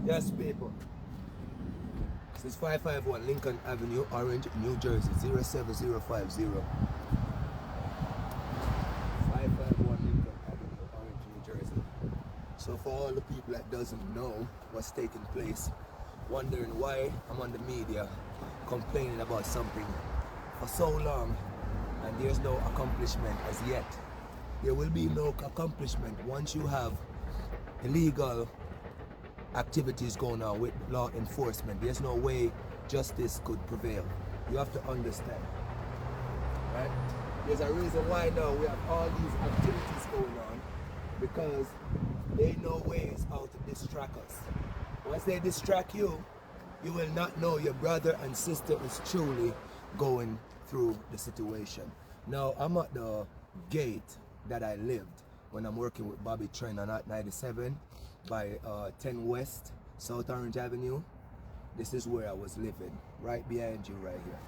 Yes, people. This is 551 Lincoln Avenue, Orange, New Jersey, 07050. 551 Lincoln Avenue, Orange, New Jersey. So for all the people that doesn't know what's taking place, wondering why I'm on the media complaining about something for so long and there's no accomplishment as yet. There will be no accomplishment once you have illegal activities going on with law enforcement. There's no way justice could prevail. You have to understand, right? There's a reason why now we have all these activities going on, because they know ways how to distract us. Once they distract you, you will not know your brother and sister is truly going through the situation. Now, I'm at the gate that I lived when I'm working with Bobby Trent on 97 by 10 West, South Orange Avenue. This is where I was living, right behind you right here.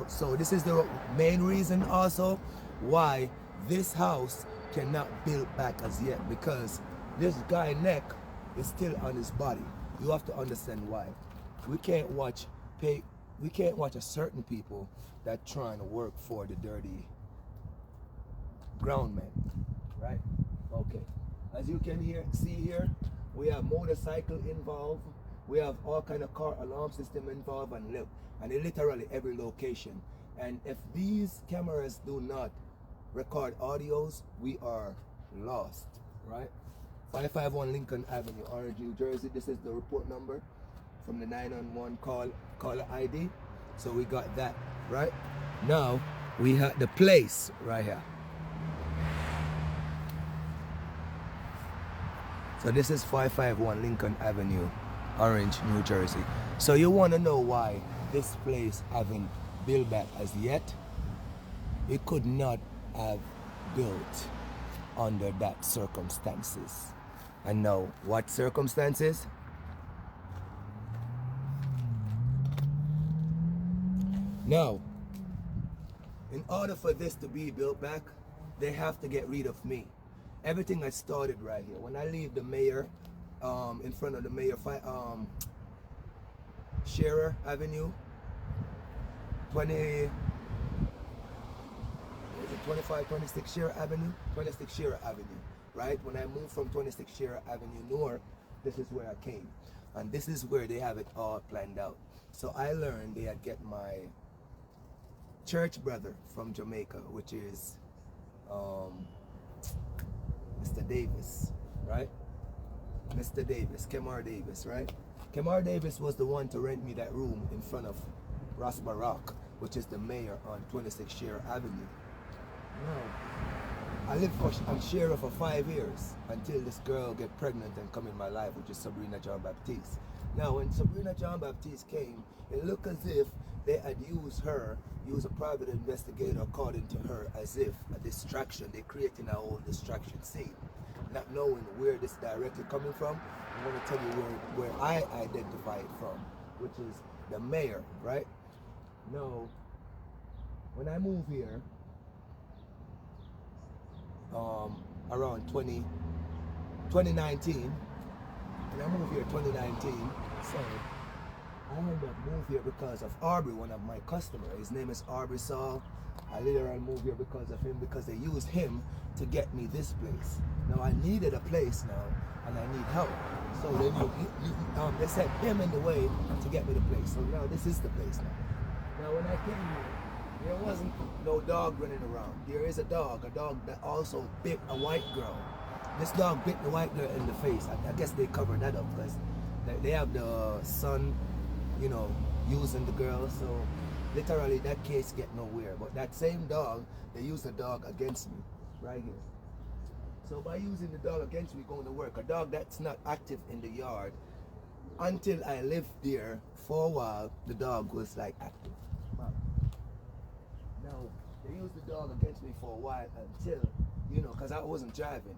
So this is the main reason also why this house cannot build back as yet, because this guy neck is still on his body. You have to understand why. We can't watch a certain people that trying to work for the dirty ground men, right? Okay. As you can see here, we have motorcycle involved. We have all kind of car alarm system involved, and literally every location. And if these cameras do not record audios, we are lost, right? 551 Lincoln Avenue, Orange, New Jersey. This is the report number from the 911 caller ID. So we got that, right? Now we have the place right here. So this is 551 Lincoln Avenue, Orange, New Jersey. So you want to know why this place haven't built back as yet? It could not have built under that circumstances. And now, what circumstances? Now, in order for this to be built back, they have to get rid of me. Everything I started right here. When I leave the mayor, in front of the mayor, Shearer Avenue, 26 Shearer Avenue, 26 Shearer Avenue, right? When I moved from 26 Shearer Avenue north, this is where I came, and this is where they have it all planned out. So I learned they had get my church brother from Jamaica, which is Mr. Davis, right? Mr. Davis, Kemar Davis, right? Kemar Davis was the one to rent me that room in front of Ross Barak, which is the mayor on 26 Shearer Avenue. Now, I lived on Shearer for 5 years until this girl get pregnant and come in my life, which is Sabrina John Baptiste. Now, when Sabrina John Baptiste came, it looked as if they had used a private investigator according to her, as if a distraction. They're creating a whole distraction scene. Not knowing where this directly coming from, I'm going to tell you where I identify it from, which is the mayor, right? Now, when I moved here, around 2019, and I moved here 2019, so I ended up moved here because of Aubrey, one of my customers. His name is Aubrey Saul. I literally moved here because of him, because they used him to get me this place. Now I needed a place now, and I need help. So they set him in the way to get me the place. So now this is the place now. Now when I came here, there wasn't no dog running around. There is a dog that also bit a white girl. This dog bit the white girl in the face. I guess they covered that up because they have the son, using the girl. So literally that case get nowhere. But that same dog, they used the dog against me right here. So by using the dog against me going to work, a dog that's not active in the yard, until I lived there for a while, the dog was like active. Now, they used the dog against me for a while until, because I wasn't driving.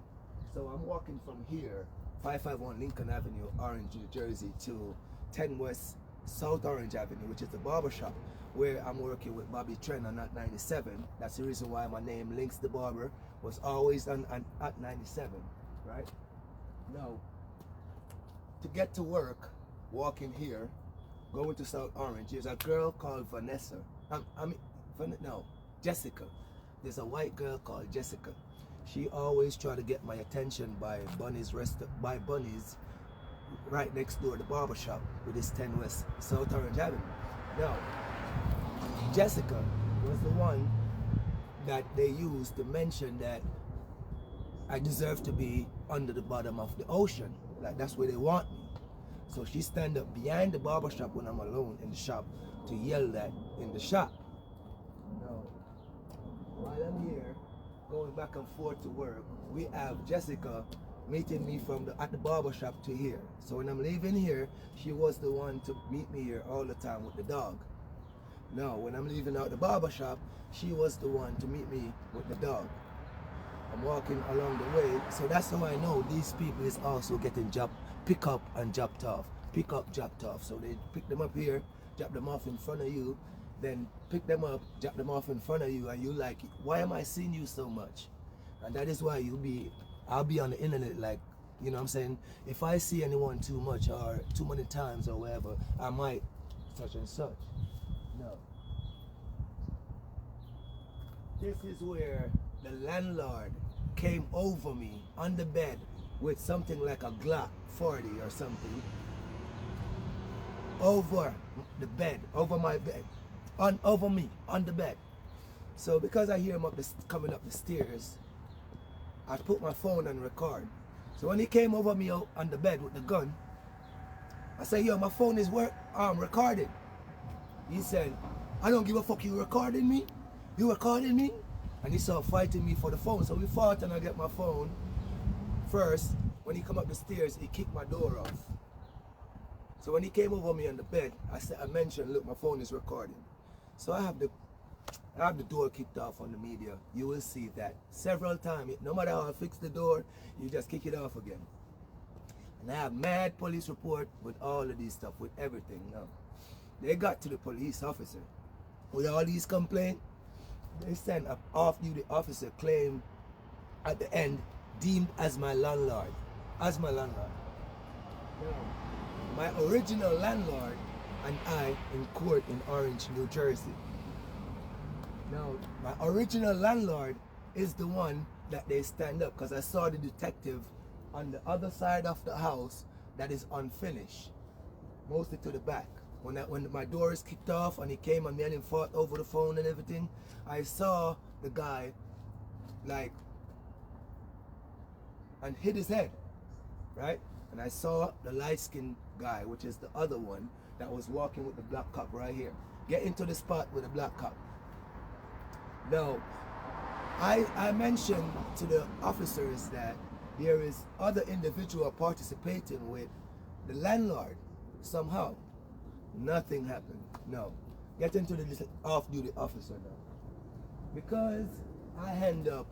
So I'm walking from here, 551 Lincoln Avenue, Orange, New Jersey, to 10 West, South Orange Avenue, which is the barbershop, where I'm working with Bobby Trent on at 97. That's the reason why my name, Links the Barber, was always on at 97, right? Now, to get to work, walking here, going to South Orange, there's a girl called Vanessa. No, Jessica. There's a white girl called Jessica. She always try to get my attention by Bunny's right next door, the barber shop with this 10 West South Orange Avenue. Now, Jessica was the one that they used to mention that I deserve to be under the bottom of the ocean. Like, that's where they want me. So she stand up behind the barber shop when I'm alone in the shop to yell that in the shop. Now, while I'm here, going back and forth to work, we have Jessica meeting me at the barber shop to here. So when I'm leaving here, she was the one to meet me here all the time with the dog. Now, when I'm leaving out the barber shop, she was the one to meet me with the dog. I'm walking along the way, so that's how I know these people is also getting pick up and dropped off. Pick up, dropped off. So they pick them up here, drop them off in front of you, then pick them up, drop them off in front of you, and you like, why am I seeing you so much? And that is why I'll be on the internet, like, you know what I'm saying? If I see anyone too much or too many times or whatever, I might such and such. No. This is where the landlord came over me on the bed with something like a Glock 40 or something over the bed, over my bed, over me, on the bed. So because I hear him coming up the stairs, I put my phone on record. So when he came over me on the bed with the gun, I said, yo, my phone is recorded. He said, I don't give a fuck, you recording me? You recording me? And he started fighting me for the phone. So we fought and I get my phone. First, when he come up the stairs, he kicked my door off. So when he came over me on the bed, I mentioned, look, my phone is recording. So I have the door kicked off on the media. You will see that several times. No matter how I fix the door, you just kick it off again. And I have mad police report with all of this stuff, with everything now. They got to the police officer with all these complaints. They sent an off-duty officer claim at the end, deemed as my landlord. As my landlord. Now, my original landlord and I in court in Orange, New Jersey. Now, my original landlord is the one that they stand up, because I saw the detective on the other side of the house that is unfinished, mostly to the back. When my door is kicked off and he came and me and him fought over the phone and everything, I saw the guy like and hit his head, right? And I saw the light-skinned guy, which is the other one, that was walking with the black cop right here, get into the spot with the black cop. Now, I mentioned to the officers that there is other individual participating with the landlord somehow. Nothing happened. No. Get into the off-duty officer now. Because I end up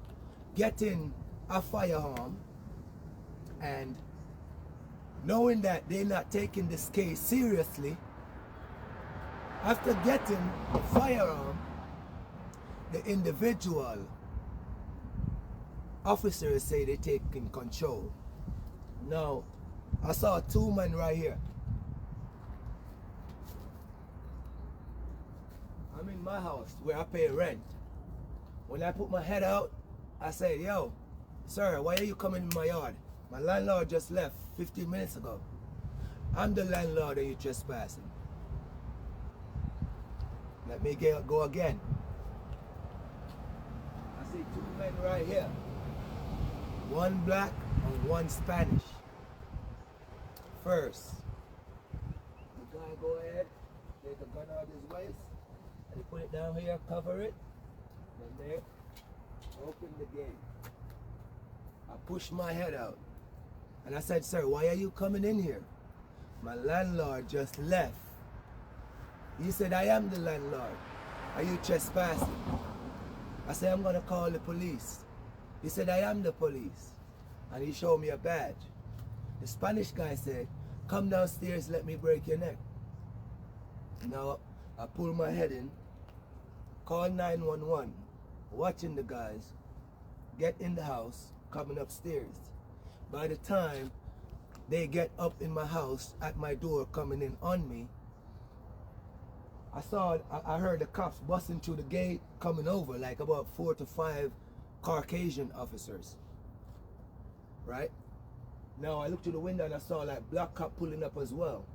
getting a firearm and knowing that they're not taking this case seriously, after getting the firearm, the individual officers say they're taking control. Now, I saw two men right here. I'm in my house where I pay rent. When I put my head out, I said, yo, sir, why are you coming in my yard? My landlord just left 15 minutes ago. I'm the landlord and you're trespassing. Let me go again. I see two men right here. One black and one Spanish. First, the guy go ahead, take a gun out of his waist, and he put it down here, cover it, and there, open the gate. I pushed my head out, and I said, sir, why are you coming in here? My landlord just left. He said, I am the landlord. Are you trespassing? I said, I'm gonna call the police. He said, I am the police. And he showed me a badge. The Spanish guy said, come downstairs, let me break your neck. Now, I pull my head in, call 911, watching the guys get in the house, coming upstairs. By the time they get up in my house at my door coming in on me. I heard the cops busting through the gate, coming over, like about 4 to 5 Caucasian officers, right? Now I looked through the window and I saw like black cop pulling up as well,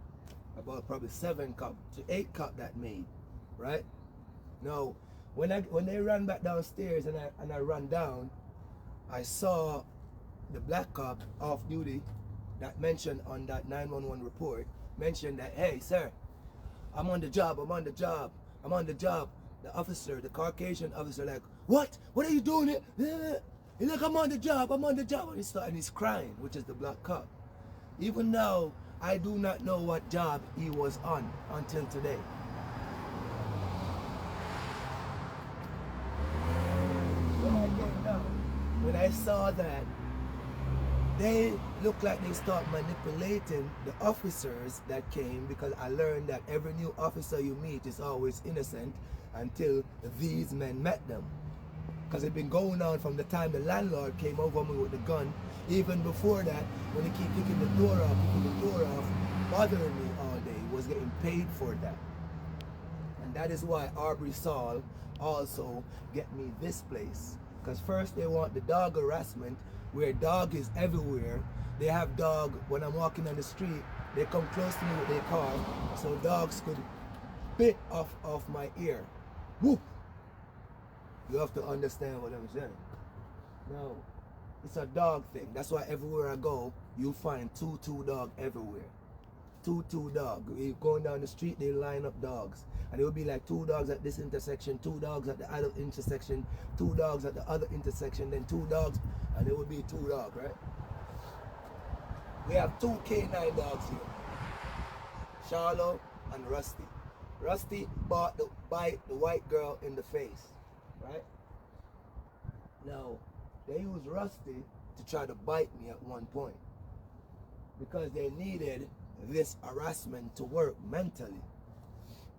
about probably 7 cop to 8 cop that made, right? Now when they ran back downstairs and I ran down, I saw the black cop off duty that mentioned on that 911 report, mentioned that, hey sir, I'm on the job, I'm on the job, I'm on the job. The officer, the Caucasian officer, like, what? What are you doing here? He's like, I'm on the job, I'm on the job. And he's crying, which is the black cop. Even now, I do not know what job he was on until today. When I saw that, they look like they start manipulating the officers that came, because I learned that every new officer you meet is always innocent until these men met them. Because it's been going on from the time the landlord came over me with the gun. Even before that, when he keep kicking the door off, bothering me all day, was getting paid for that. And that is why Aubrey Saul also get me this place. Because first they want the dog harassment, where dog is everywhere. They have dog, when I'm walking on the street, they come close to me with their car, so dogs could bit off my ear. Whoop! You have to understand what I'm saying. No, it's a dog thing. That's why everywhere I go, you find two dog everywhere. Two dog. You're going down the street, they line up dogs. And it will be like 2 dogs at this intersection, 2 dogs at the other intersection, 2 dogs at the other intersection, then 2 dogs, and it will be 2 dogs, right? We have 2 K9 dogs here. Charlo and Rusty. Rusty bite the white girl in the face, right? Now, they used Rusty to try to bite me at one point, because they needed this harassment to work mentally,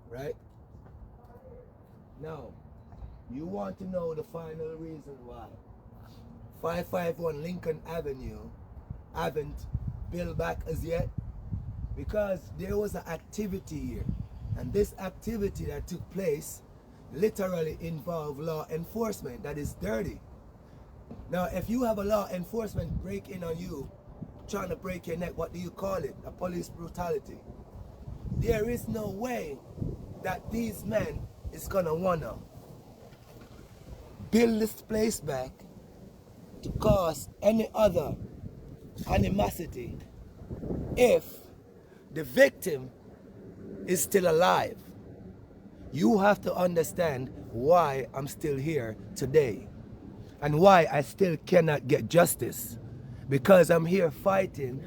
right? Now, you want to know the final reason why 551 Lincoln Avenue haven't built back as yet? Because there was an activity here, and this activity that took place literally involved law enforcement that is dirty. Now, if you have a law enforcement break in on you, trying to break your neck, what do you call it? A police brutality. There is no way that these men is gonna wanna build this place back to cause any other animosity if the victim is still alive. You have to understand why I'm still here today and why I still cannot get justice. Because I'm here fighting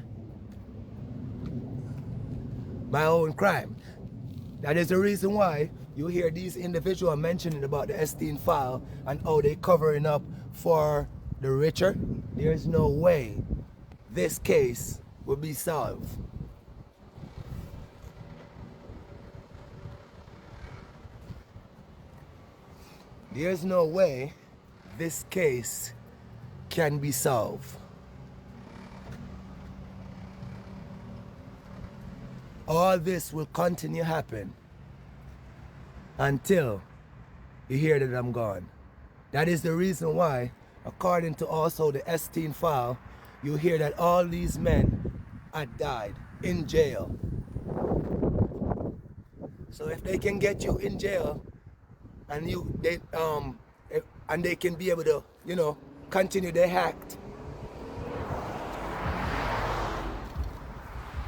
my own crime. That is the reason why you hear these individuals mentioning about the Epstein file and how they covering up for the richer. There's no way this case will be solved. There's no way this case can be solved. All this will continue to happen until you hear that I'm gone. That is the reason why, according to also the Epstein file, you hear that all these men had died in jail. So if they can get you in jail and they can be able to, continue their act,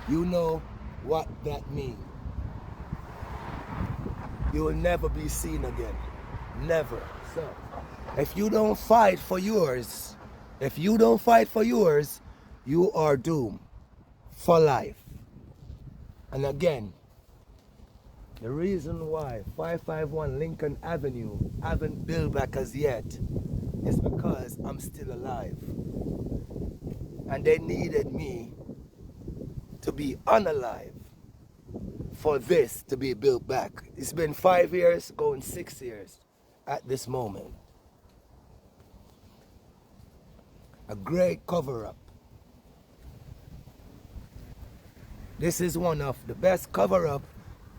you know what that means. You will never be seen again. Never. So, if you don't fight for yours, you are doomed for life. And again, the reason why 551 Lincoln Avenue haven't built back as yet is because I'm still alive. And they needed me to be unalive for this to be built back. It's been 5 years, going 6 years at this moment. A great cover-up. This is one of the best cover-up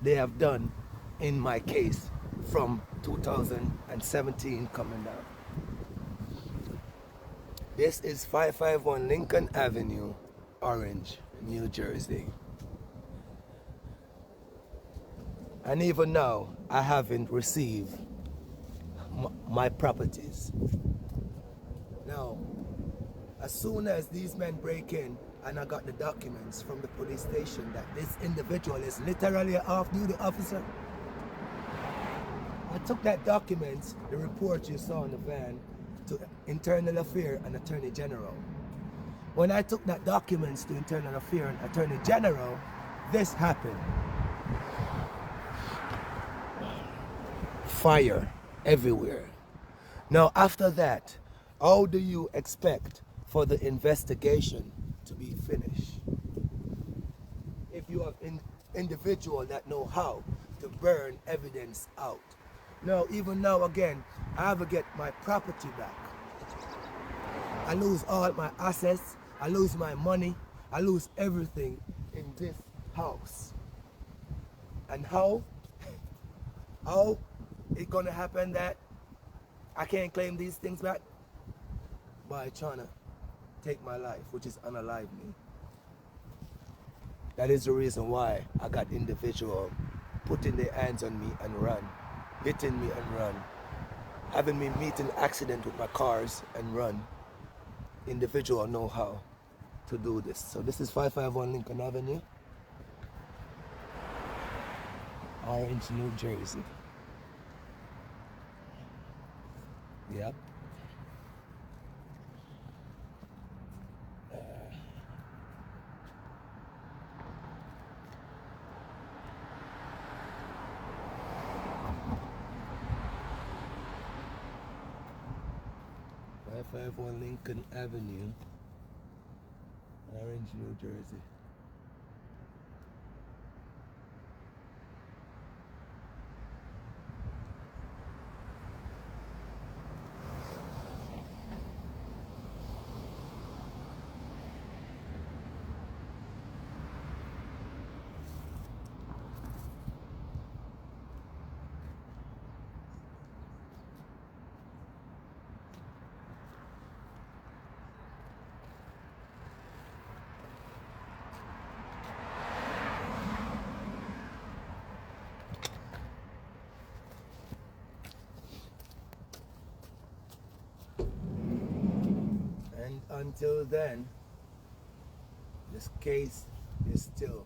they have done in my case from 2017 coming down. This is 551 Lincoln Avenue, Orange, New Jersey. And even now, I haven't received my properties. Now, as soon as these men break in and I got the documents from the police station that this individual is literally an off-duty officer, I took that document, the report you saw in the van, to Internal Affairs and Attorney General. When I took that documents to Internal Affairs and Attorney General, this happened. Fire everywhere. Now after that, how do you expect for the investigation to be finished? If you have individuals that know how to burn evidence out. Now, even now again, I have to get my property back. I lose all my assets, I lose my money, I lose everything in this house. And how it gonna happen that I can't claim these things back? By trying to take my life, which is unalive me. That is the reason why I got individual putting their hands on me and run, hitting me and run, having me meet an accident with my cars and run. Individual know how to do this. So this is 551 Lincoln Avenue, Orange, New Jersey. Yep. 551 Lincoln Avenue, Orange, New Jersey. And until then, this case is still